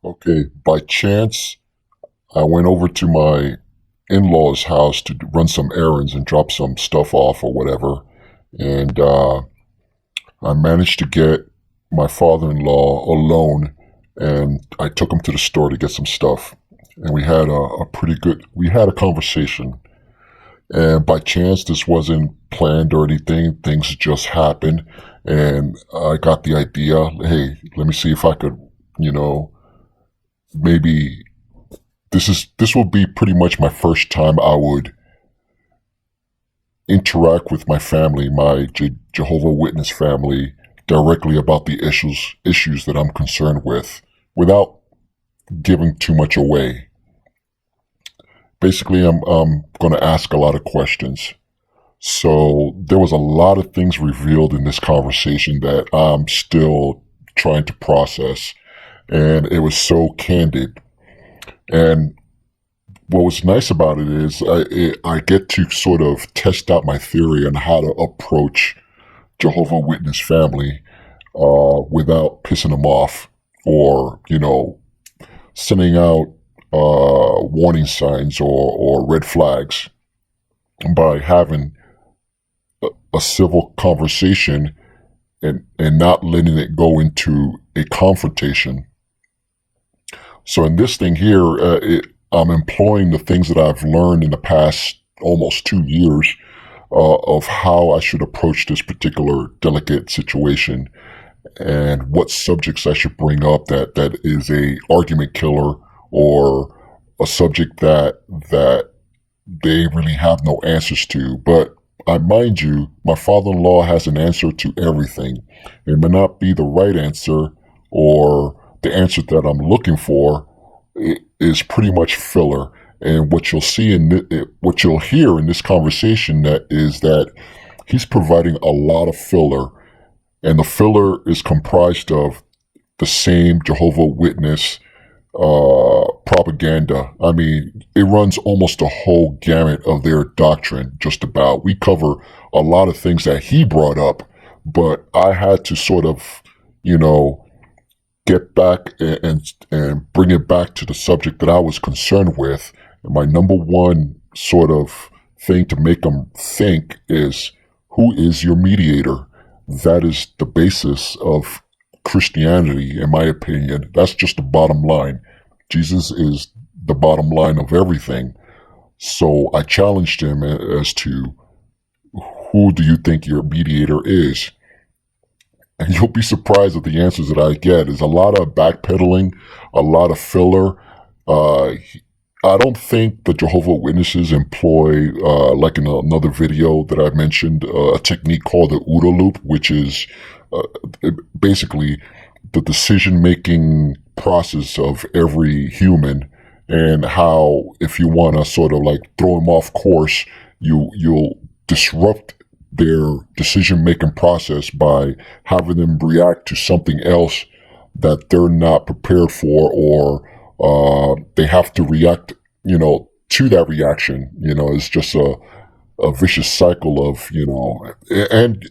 Okay, by chance, I went over to my in-laws' house to run some errands and drop some stuff off or whatever. And I managed to get my father-in-law alone, and I took him to the store to get some stuff. And we had we had a conversation. And by chance, this wasn't planned or anything. Things just happened. And I got the idea, hey, let me see if I could, you know, maybe this will be pretty much my first time I would interact with my family, my Jehovah Witness family, directly about the issues that I'm concerned with, without giving too much away. Basically, I'm going to ask a lot of questions. So there was a lot of things revealed in this conversation that I'm still trying to process, and it was so candid. And what was nice about it is I get to sort of test out my theory on how to approach Jehovah Witness family without pissing them off or, sending out warning signs or red flags by having a civil conversation and not letting it go into a confrontation. So in this thing here, I'm employing the things that I've learned in the past almost 2 years of how I should approach this particular delicate situation and what subjects I should bring up that is a argument killer or a subject that they really have no answers to. But I mind you, my father-in-law has an answer to everything. It may not be the right answer or the answer that I'm looking for. It is pretty much filler. And what you'll see what you'll hear in this conversation is that he's providing a lot of filler, and the filler is comprised of the same Jehovah Witness propaganda. I mean, it runs almost the whole gamut of their doctrine, just about. We cover a lot of things that he brought up, but I had to sort of, get back and bring it back to the subject that I was concerned with. And my number one sort of thing to make them think is, who is your mediator? That is the basis of Christianity, in my opinion. That's just the bottom line. Jesus is the bottom line of everything. So I challenged him as to, who do you think your mediator is? And you'll be surprised at the answers that I get. Is a lot of backpedaling, a lot of filler. I don't think the Jehovah Witnesses employ, like in another video that I mentioned, a technique called the OODA loop, which is basically the decision-making process of every human, and how if you want to sort of like throw them off course, you'll disrupt their decision-making process by having them react to something else that they're not prepared for, or they have to react, to that reaction. It's just a vicious cycle of, and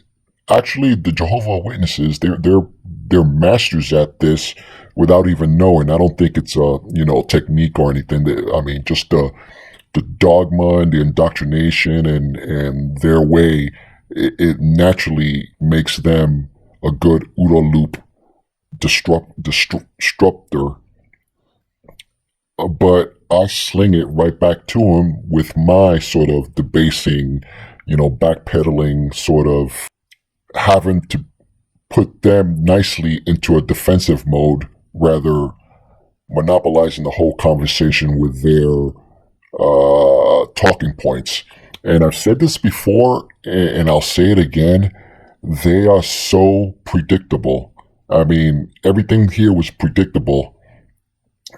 actually the Jehovah Witnesses, they're masters at this without even knowing. I don't think it's a, technique or anything. I mean, just the dogma and the indoctrination and their way, it naturally makes them a good OODA loop disruptor. But I sling it right back to him with my sort of debasing, backpedaling, sort of having to put them nicely into a defensive mode, rather monopolizing the whole conversation with their talking points. And I've said this before, and I'll say it again. They are so predictable. I mean, everything here was predictable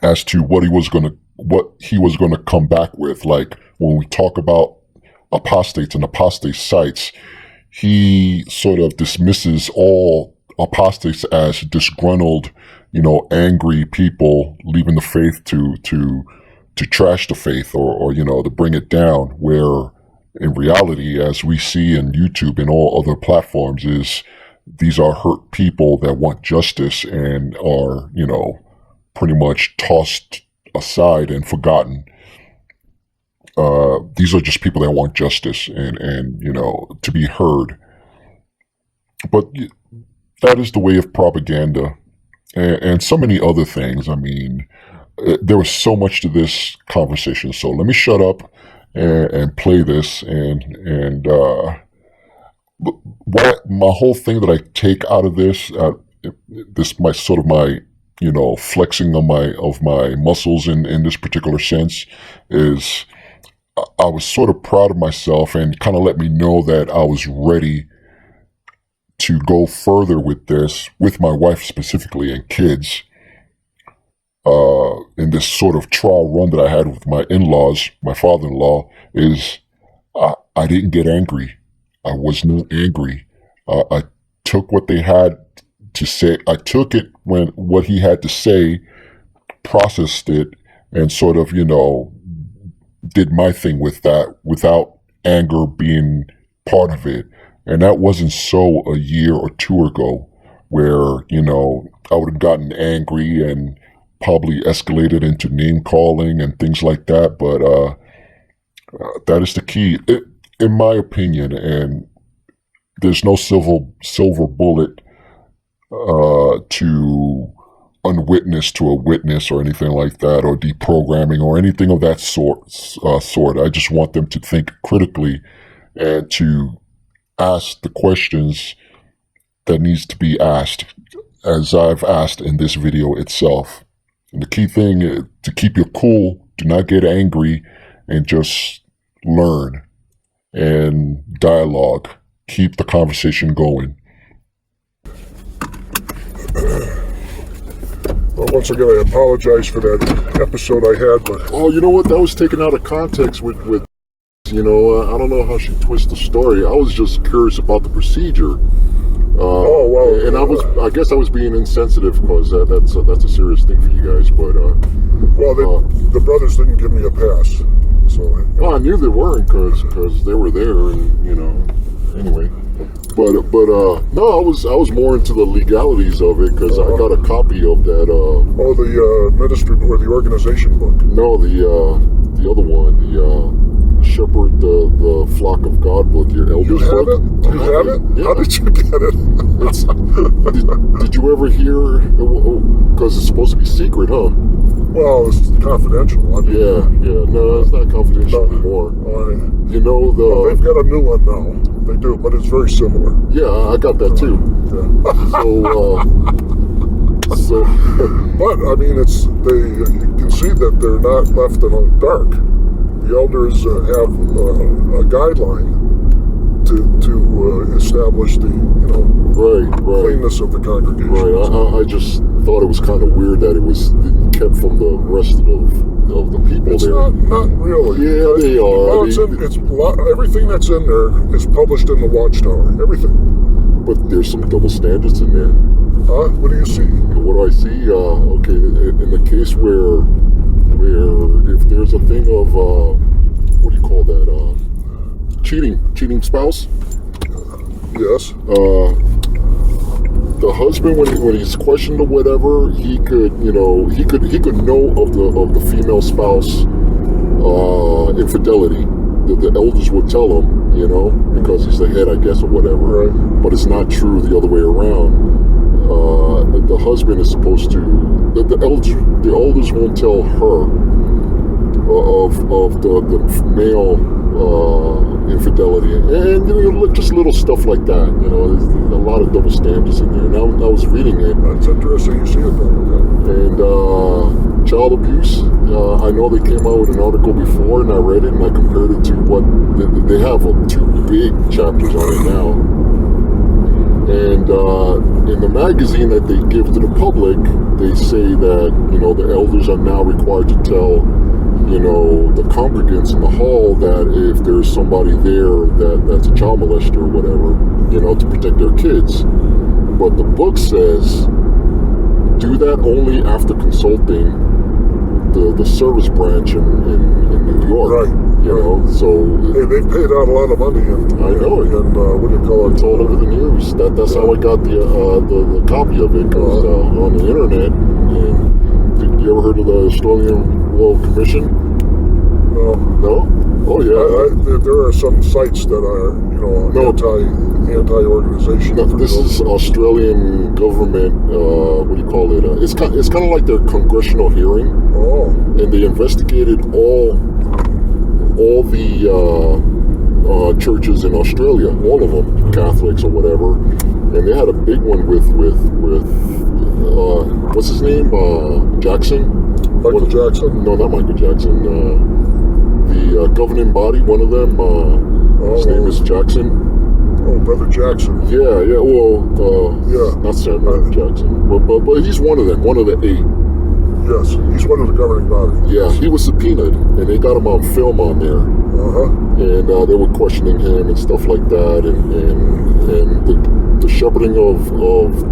as to what he was going to come back with. Like when we talk about apostates and apostate sites, he sort of dismisses all apostates as disgruntled, angry people leaving the faith to trash the faith or to bring it down, where in reality, as we see in YouTube and all other platforms, is these are hurt people that want justice and are, pretty much tossed aside and forgotten. These are just people that want justice and to be heard. But that is the way of propaganda and so many other things. I mean, there was so much to this conversation. So let me shut up and play this. And what my whole thing that I take out of this, my flexing of my muscles in this particular sense is, I was sort of proud of myself and kind of let me know that I was ready to go further with this, with my wife specifically and kids, in this sort of trial run that I had with my in-laws, my father-in-law, is I didn't get angry. I was not angry. I took what they had to say. I took it when what he had to say, processed it, and sort of, did my thing with that without anger being part of it. And that wasn't so a year or two ago where, I would have gotten angry and probably escalated into name calling and things like that. But that is the key, in my opinion. And there's no silver bullet to unwitness to a witness or anything like that, or deprogramming or anything of that sort. I just want them to think critically and to ask the questions that needs to be asked, as I've asked in this video itself. And the key thing is to keep your cool, do not get angry, and just learn and dialogue. Keep the conversation going. Well, once again, I apologize for that episode I had, but... Oh, you know what? That was taken out of context with I don't know how she twists the story. I was just curious about the procedure. And I guess I was being insensitive because that's a serious thing for you guys, but... the brothers didn't give me a pass, so... Well, I knew they weren't because they were there, and, anyway... But no, I was more into the legalities of it because I got a copy of that. The ministry or the organization book. No, the other one, the Shepherd, the Flock of God book, your elders book. You have it? Yeah. How did you get it? Did you ever hear? Because it's supposed to be secret, huh? Well, it's confidential. No, it's not confidential anymore. They've got a new one now. They do, but it's very similar. Yeah, I got that too. But I mean, you can see that they're not left in the dark. The elders have a guideline to establish the cleanness of the congregation. Right. I just thought it was kind of weird that it was kept from the rest of the people. It's there. Not really. Yeah, they are. Well, everything that's in there is published in the Watchtower. Everything. But there's some double standards in there. What do you see? What do I see? In the case where if there's a thing of what do you call that? Cheating spouse. Yes. The husband, when he's questioned or whatever, he could know of the female spouse infidelity. The elders would tell him, because he's the head, I guess, or whatever. Right. But it's not true the other way around. The husband is supposed to. The elders won't tell her of the male infidelity, and just little stuff like that. There's a lot of double standards in there. Now I was reading it. That's interesting. You see it though. And child abuse. I know they came out with an article before, and I read it, and I compared it to what they have. 2 big chapters on it now. And in the magazine that they give to the public, they say that the elders are now required to tell the congregants in the hall that if there's somebody there that's a child molester or whatever, to protect their kids. But the book says do that only after consulting the service branch in New York. Right. So they've paid out a lot of money. I know it. And what do you call it? It's all over the news. That's how I got the copy of it, because on the internet, and heard of the Australian Royal Commission? No? Oh yeah. There are some sites that are, anti-organization. No, this is Australian government. What do you call it? It's kind of like their congressional hearing. Oh. And they investigated all the churches in Australia, all of them, Catholics or whatever, and they had a big one with what's his name? Jackson. Michael Jackson? No, not Michael Jackson. The governing body, one of them. His name is Jackson. Oh, Brother Jackson. Yeah. Well, not Samuel Jackson, but he's one of them, one of the 8. Yes, he's one of the governing body. Yeah, he was subpoenaed, and they got him on film on there. And they were questioning him and stuff like that, and the shepherding of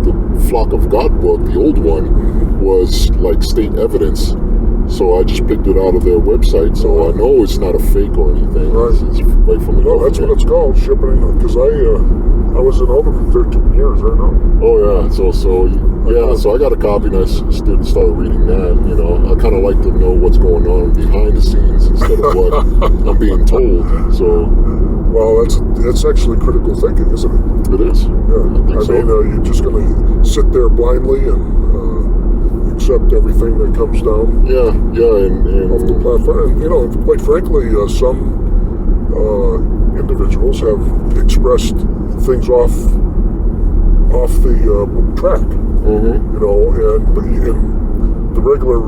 the Flock of God book, the old one, was like state evidence. So I just picked it out of their website, so I know it's not a fake or anything. Right. It's right from the government. That's what it's called, shepherding, because I was in Oldham for 13 years, I know. Oh yeah, so I got a copy and I started reading that. I kind of like to know what's going on behind the scenes instead of what I'm being told. So, well, that's actually critical thinking, isn't it? It is. Yeah, I mean, you're just going to sit there blindly and accept everything that comes down. Yeah, and off the platform. And quite frankly, some individuals have expressed things off the track. And the regular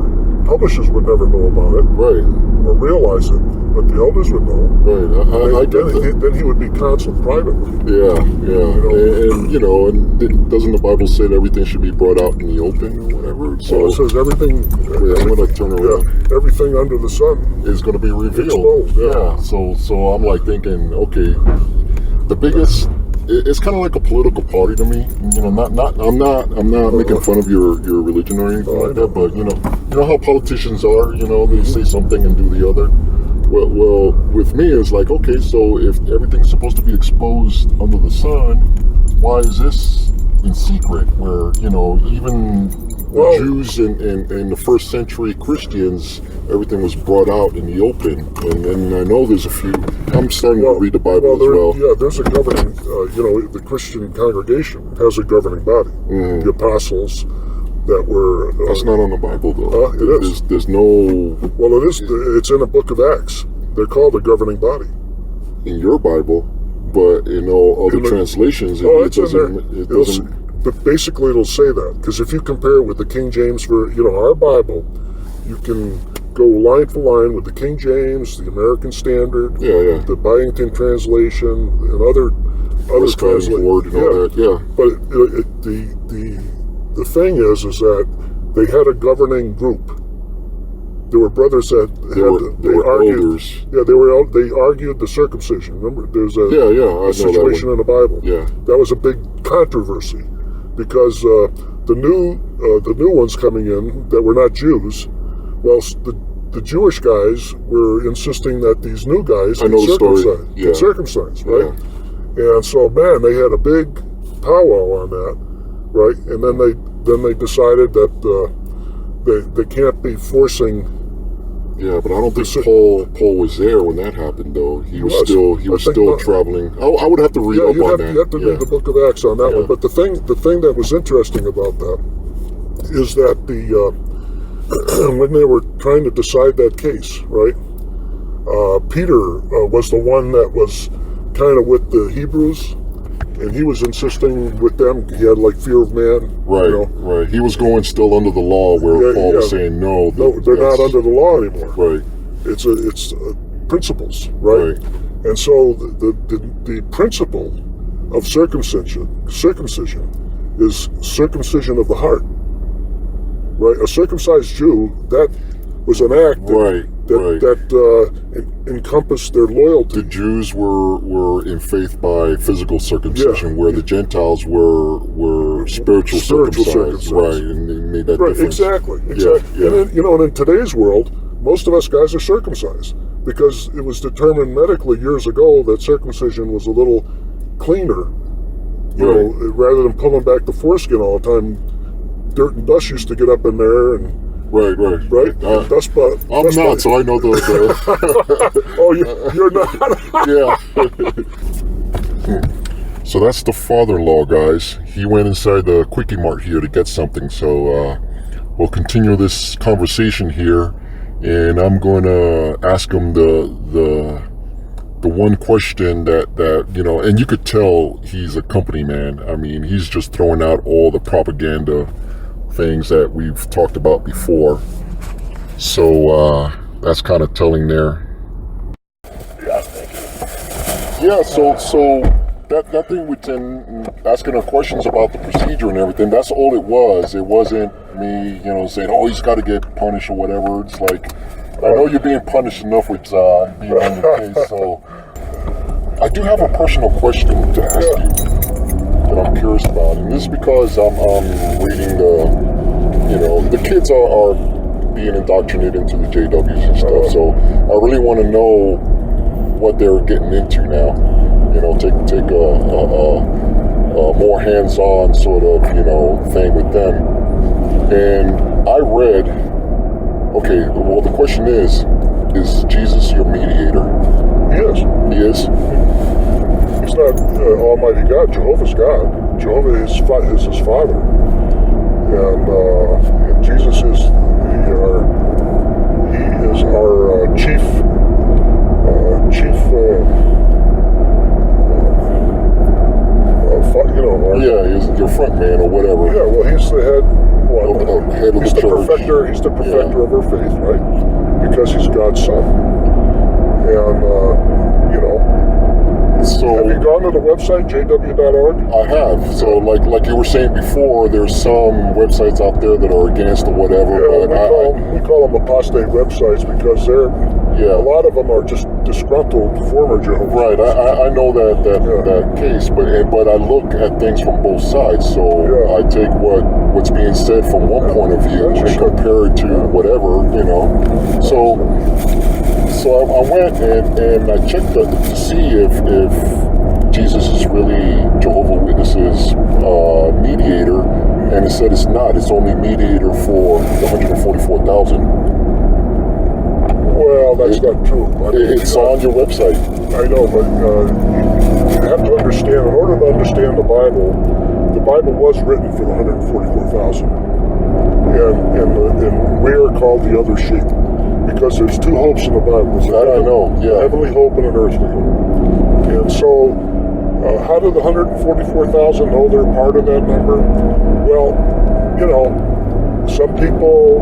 publishers would never know about it, right, or realize it, but the elders would know. Right, I get that. Then he would be counseled privately. Yeah. And doesn't the Bible say that everything should be brought out in the open or whatever? So it says everything. I'm gonna turn around. Yeah, everything under the sun is going to be revealed. Exposed, yeah. So I'm like thinking, okay, the biggest. It's kind of like a political party to me. I'm not making fun of your religion or anything like that, but you know how politicians are. They say something and do the other. Well, with me, it's like, okay, so if everything's supposed to be exposed under the sun, why is this in secret? Where even the Jews and the first century Christians, everything was brought out in the open, and I know there's a few. I'm starting to read the Bible as well. Yeah, there's a governing. The Christian congregation has a governing body. The apostles that were. That's not on the Bible, though. It is. There's no. Well, it is. It's in the Book of Acts. They're called a governing body. In your Bible, but in all other translations, it doesn't. But basically, it'll say that, because if you compare it with the King James for our Bible, you can go line for line with the King James, the American Standard, the Byington translation, and other translations. Word and all that. Yeah. But the thing is that they had a governing group. There were brothers that they argued. Elders. Yeah, they argued the circumcision. Remember, there's a situation in the Bible. Yeah. That was a big controversy, because the new ones coming in that were not Jews, well, the Jewish guys were insisting that these new guys get circumcised, right? Yeah. And so, man, they had a big powwow on that, right? And then they decided that they can't be forcing. Yeah, but I don't think Paul was there when that happened, though. He was still traveling. I would have to read up on that. You have to read the Book of Acts on that one. But the thing that was interesting about that is that when they were trying to decide that case, right? Peter was the one that was kind of with the Hebrews, and he was insisting with them. He had like fear of man. Right, right. He was going still under the law, where Paul was saying no. They're not under the law anymore. Right. It's principles, right? And so the principle of circumcision is circumcision of the heart. Right, a circumcised Jew, that was an act that encompassed their loyalty. The Jews were in faith by physical circumcision, where the Gentiles were spiritual circumcised. Right, and they made that difference. Exactly. Yeah. And then, in today's world, most of us guys are circumcised, because it was determined medically years ago that circumcision was a little cleaner. Rather than pulling back the foreskin all the time. Dirt and dust used to get up in there, and Right. right? That's but I'm not, so I know the oh, you're not. yeah. So that's the father-in-law, guys. He went inside the Quickie Mart here to get something. So we'll continue this conversation here, and I'm going to ask him the one question that and you could tell he's a company man. I mean, he's just throwing out all the propaganda things that we've talked about before. So that's kind of telling there. Yeah, so that thing with asking her questions about the procedure and everything, that's all it was. It wasn't me, saying, oh, he's got to get punished or whatever. It's like, I know you're being punished enough with being on your case, so I do have a personal question to ask you that I'm curious about, and this is because I'm reading the kids are being indoctrinated into the JWs and stuff, so I really want to know what they're getting into now. Take a more hands-on sort of thing with them. And I read, okay, well, the question is Jesus your mediator? Yes. He is? He's not Almighty God. Jehovah's God. Jehovah is his Father. And Jesus is our chief he's your front man or whatever. Yeah, well, he's the head. Head of he's the church. Perfecter. He's the perfecter of our faith, right? Because he's God's son. And so have you gone to the website jw.org? I have. So like you were saying before, there's some websites out there that are against or whatever. Yeah, but we call them apostate websites because a lot of them are just disgruntled former Jehovah's. Right, I know that case, but I look at things from both sides. So I take what's being said from one point of view and compare it to whatever, So I went and I checked to see if Jesus is really Jehovah's Witnesses mediator, and it said it's not. It's only mediator for the 144,000. Well, that's not true. It's on your website. I know, but you have to understand, in order to understand the Bible was written for the 144,000. And we are called the other sheep. Because there's two hopes in the Bible. That I know, yeah. A heavenly hope and an earthly hope. And so, how do the 144,000 know they're part of that number? Well, some people...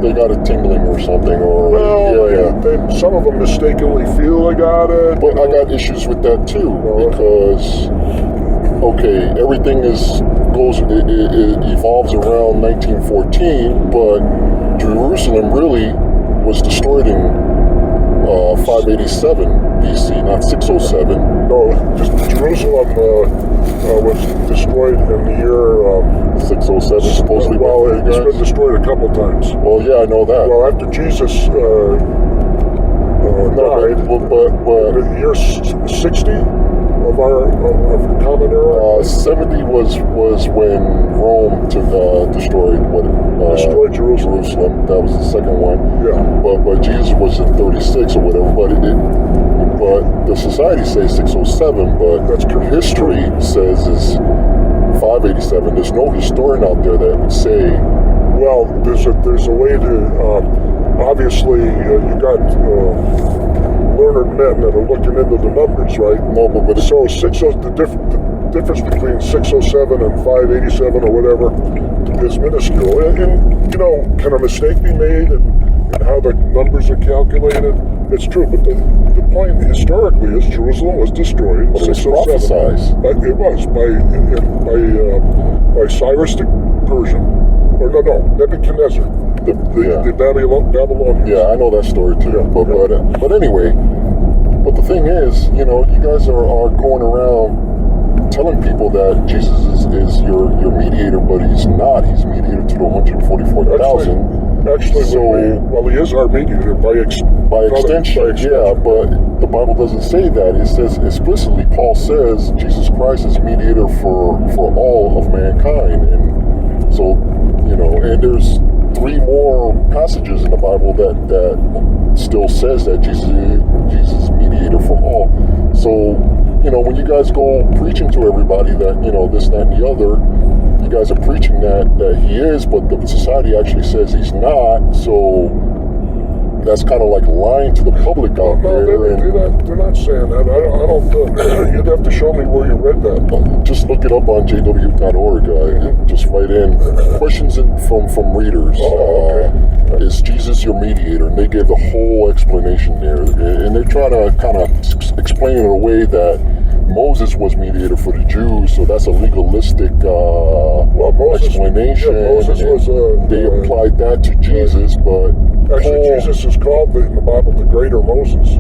they got a tingling or something, or... Well, some of them mistakenly feel they got it. But I got issues with that too, because... Okay, everything it evolves around 1914, but Jerusalem really was destroyed in 587 BC, not 607. No, just Jerusalem was destroyed in the year 607, supposedly. Well, it's been destroyed a couple times. Well, yeah, I know that. Well, after Jesus died, but the year 60 of our common era. 70 was when Rome destroyed destroyed Jerusalem. That was the second one. Yeah. But Jesus was in 36 or whatever. But the society says 607. But that's correct. History says is 587. There's no historian out there that would say. Well, there's a way to. Obviously, you got. Learned men that are looking into the numbers, right? No, but so the difference between 607 and 587 or whatever is minuscule. And can a mistake be made in how the numbers are calculated? It's true, but the point historically is Jerusalem was destroyed in 607. But it was by Cyrus the Persian, or Nebuchadnezzar. The Babylonians. Yeah, I know that story too. Yeah, but anyway, but the thing is, you guys are going around telling people that Jesus is your mediator, but he's not. He's mediator to the 144,000. Actually, he is our mediator by extension. Yeah, but the Bible doesn't say that. It says explicitly. Paul says Jesus Christ is mediator for all of mankind, and so and there's 3 more passages in the Bible that still says that Jesus is mediator from all. So, when you guys go preaching to everybody that, this, that, and the other, you guys are preaching that he is, but the society actually says he's not. So that's kind of like lying to the public out there. They're not saying that. I don't. You'd have to show me where you read that. Just look it up on jw.org. Just write in questions from readers. Okay. Is Jesus your mediator? And they gave the whole explanation there, and they're trying to kind of explain it in a way that Moses was mediator for the Jews, so that's a legalistic explanation. Yeah, Moses was. They applied that to Jesus, but actually, Jesus is called in the Bible the Greater Moses.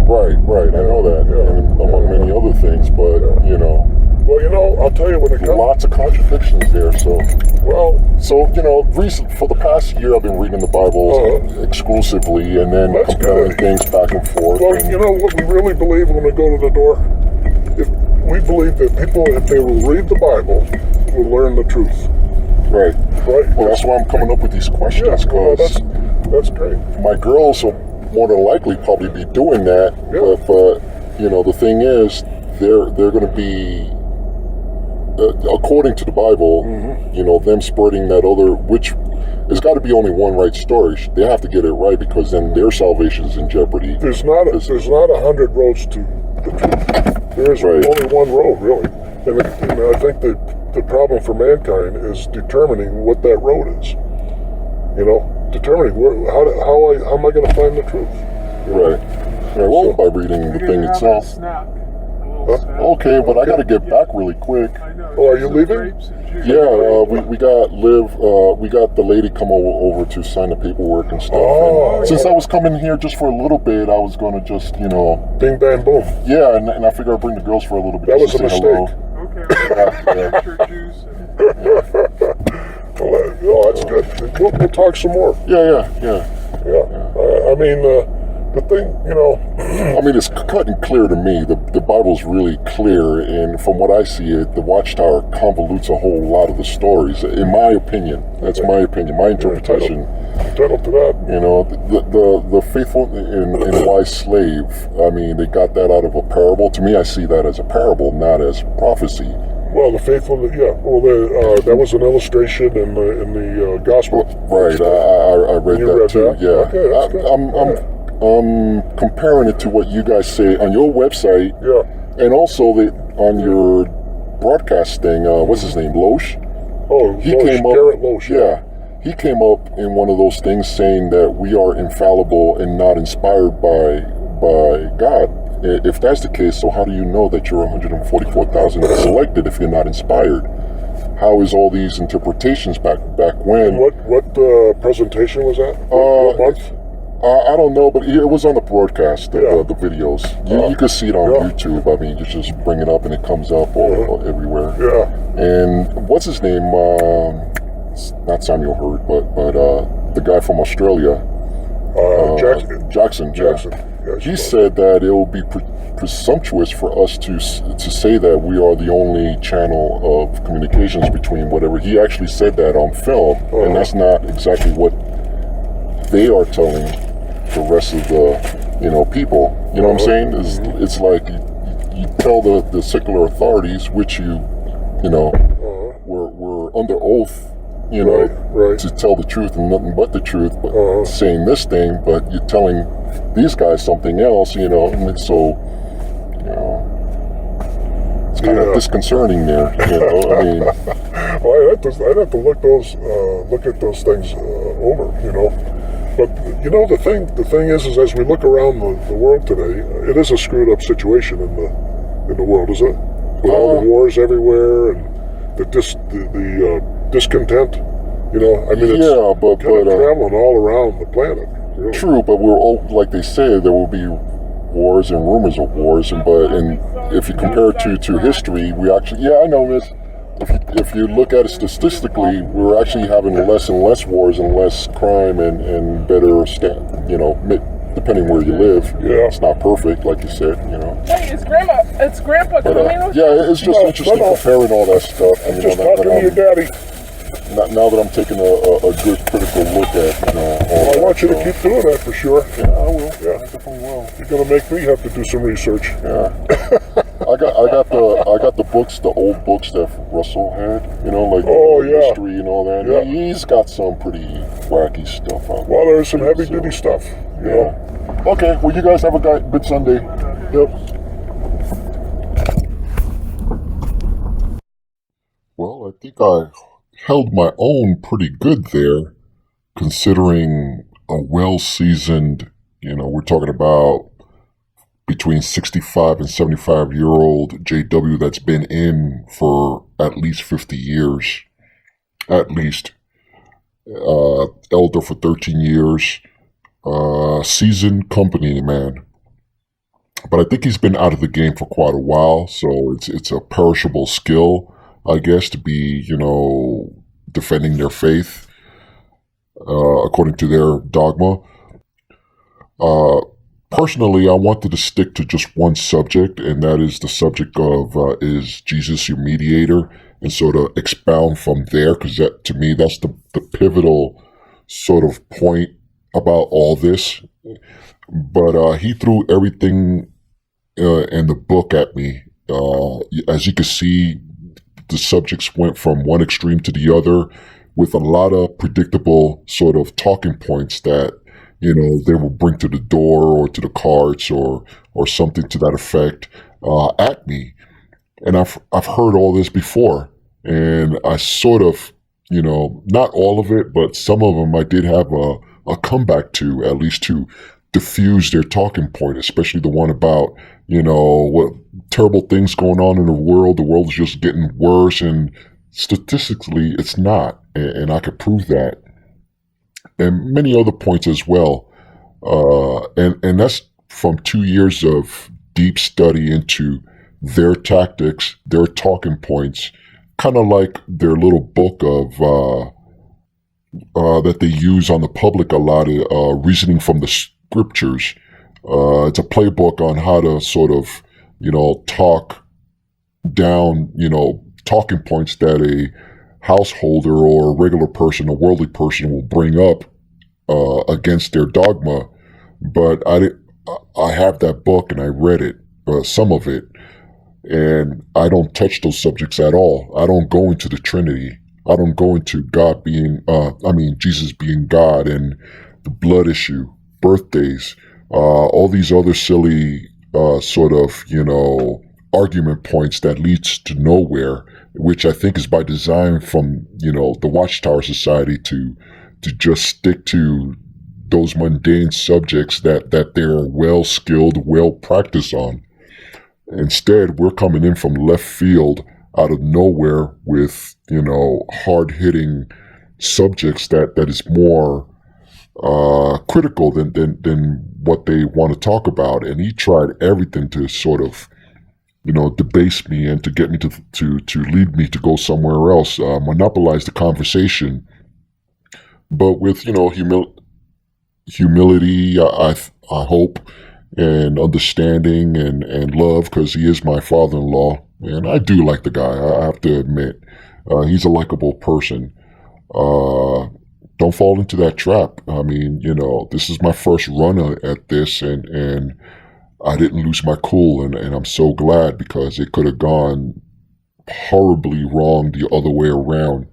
Right. I know that, and among many other things, but Well, I'll tell you when it comes. Lots of contradictions there. So recent for the past year, I've been reading the Bible exclusively, and then comparing things back and forth. Well, what we really believe when we go to the door. If we believe that people, if they will read the Bible, will learn the truth. Right. Well, that's why I'm coming up with these questions. That's great. My girls will more than likely probably be doing that. Yeah. But the thing is, they're going to be, according to the Bible, them spreading that other, which there's got to be only one right story. They have to get it right, because then their salvation is in jeopardy. There's not 100 roads to the truth. There is only one road, really. And I think the problem for mankind is determining what that road is. Determining how am I going to find the truth? Right. Well, by reading the thing itself. Okay, but I got to get back really quick. Oh, are you leaving? Yeah, we got we got the lady come over to sign the paperwork and stuff. And since I was coming here just for a little bit, I was going to just, bing, bang, boom. Yeah, and I figured I'd bring the girls for a little bit. That was a mistake. Well, that's good. We'll talk some more. Yeah. I mean, the thing, I mean, it's cut and clear to me. The Bible's really clear, and from what I see, the Watchtower convolutes a whole lot of the stories. In my opinion, that's my opinion, my interpretation. Entitled to that. The faithful and wise slave. I mean, they got that out of a parable. To me, I see that as a parable, not as prophecy. Well, the faithful, Well, that was an illustration in the gospel. Right. I read that too. That? Yeah. Okay, I'm comparing it to what you guys say on your website. Yeah. And also on your broadcast thing. What's his name? Loesch. Oh, Garrett Loesch. Yeah. He came up in one of those things saying that we are infallible and not inspired by God. If that's the case, so how do you know that you're 144,000 selected if you're not inspired? How is all these interpretations back when? And what presentation was that? What month? I don't know, but it was on the broadcast, the videos. You can see it on YouTube. I mean, you just bring it up and it comes up all everywhere. Yeah. And what's his name? Not Samuel Hurd, but the guy from Australia. Jackson. Yeah, he said that it will be presumptuous for us to say that we are the only channel of communications between whatever. He actually said that on film, and that's not exactly what they are telling the rest of the people. You know what I'm saying? It's like you tell the secular authorities, which were under oath. Right. To tell the truth and nothing but the truth, but saying this thing, but you're telling these guys something else, and so, it's kind of disconcerting there, I mean. Well, I'd have to look at those things over, But, the thing is as we look around the world today, it is a screwed up situation in the world, isn't it? With all the wars everywhere and the discontent, I mean, it's but traveling all around the planet. Really. True, but we're all, like they say, there will be wars and rumors of wars, and if you compare it to history, we actually, I know this. If you look at it statistically, we're actually having less and less wars and less crime and better depending where you live. Yeah. It's not perfect, like you said, Hey, it's Grandpa coming? It's just interesting comparing all that stuff. Just talking to your daddy. Now that I'm taking a good critical look at want you to keep doing that for sure. Yeah, I will. Yeah. I definitely will. You're gonna make me have to do some research. Yeah. I got the books, the old books that Russell had, like history and all that. Yeah. He's got some pretty wacky stuff out there. Well, there's some heavy duty stuff. Yeah. Okay, well, you guys have a good Sunday. Yep. Well, I think I held my own pretty good there, considering a well-seasoned, we're talking about between 65 and 75-year-old JW that's been in for at least 50 years, at least. Elder for 13 years, seasoned company, man. But I think he's been out of the game for quite a while, so it's a perishable skill, I guess, to be, defending their faith, according to their dogma. Personally, I wanted to stick to just one subject, and that is the subject of, is Jesus your mediator, and sort of expound from there, because that, to me, that's the pivotal sort of point about all this. But he threw everything in the book at me. As you can see, the subjects went from one extreme to the other with a lot of predictable sort of talking points that, they will bring to the door or to the cards or something to that effect at me. And I've heard all this before, and I sort of, not all of it, but some of them I did have a comeback to, at least to diffuse their talking point, especially the one about, what terrible things going on in the world is just getting worse, and statistically it's not, and I could prove that. And many other points as well. And that's from 2 years of deep study into their tactics, their talking points, kind of like their little book of that they use on the public a lot, reasoning from the scriptures. It's a playbook on how to sort of, talk down, talking points that a householder or a regular person, a worldly person will bring up against their dogma. But I have that book and I read it, some of it, and I don't touch those subjects at all. I don't go into the Trinity. I don't go into God being, Jesus being God, and the blood issue, birthdays, all these other silly sort of, argument points that leads to nowhere, which I think is by design from, the Watchtower Society to just stick to those mundane subjects that they're well skilled, well practiced on. Instead, we're coming in from left field, out of nowhere, with, hard hitting subjects that is more critical than what they want to talk about. And he tried everything to sort of, debase me and to get me to lead me to go somewhere else, monopolize the conversation. But with, humility, I hope, and understanding and love, because he is my father-in-law, and I do like the guy, I have to admit. He's a likable person. Don't fall into that trap. I mean, this is my first run at this, and I didn't lose my cool, and I'm so glad, because it could have gone horribly wrong the other way around.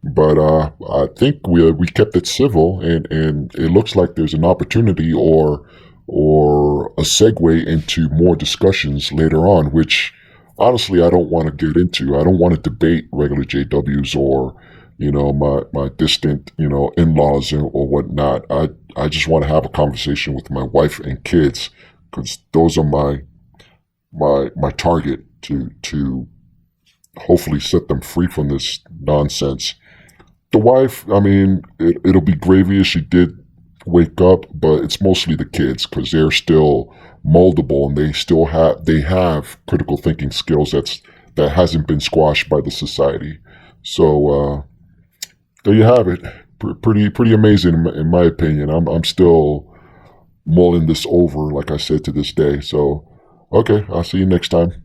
But I think we kept it civil, and it looks like there's an opportunity or a segue into more discussions later on, which honestly I don't want to get into. I don't want to debate regular JWs or my distant in-laws or whatnot. I just want to have a conversation with my wife and kids, because those are my target to hopefully set them free from this nonsense. The wife, it'll be gravy if she did wake up, but it's mostly the kids, because they're still moldable, and they have critical thinking skills that hasn't been squashed by the society. So there you have it. Pretty amazing in my opinion. I'm still mulling this over, like I said, to this day. So okay, I'll see you next time.